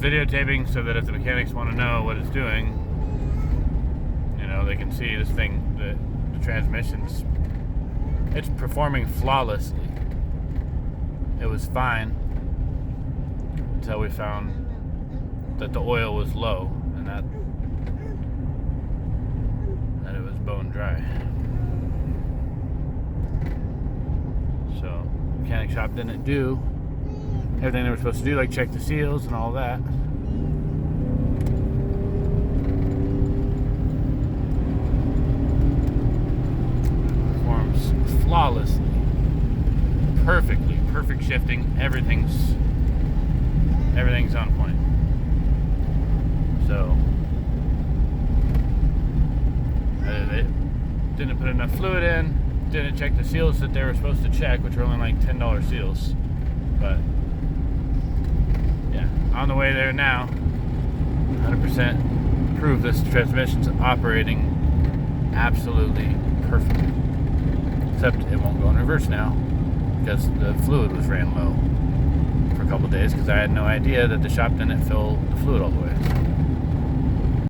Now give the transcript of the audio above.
videotaping so that if the mechanics want to know what it's doing, you know, they can see this thing, the transmission's, it's performing flawlessly. It was fine until we found that the oil was low and that it was bone dry. So the mechanic shop didn't do everything they were supposed to do, like check the seals and all that. Performs flawlessly, perfectly, perfect shifting. Everything's on point. So they didn't put enough fluid in, didn't check the seals that they were supposed to check, which were only like $10 seals. But yeah, on the way there now. 100% prove this transmission's operating absolutely perfectly. Except it won't go in reverse now because the fluid was ran low for a couple days because I had no idea that the shop didn't fill the fluid all the way.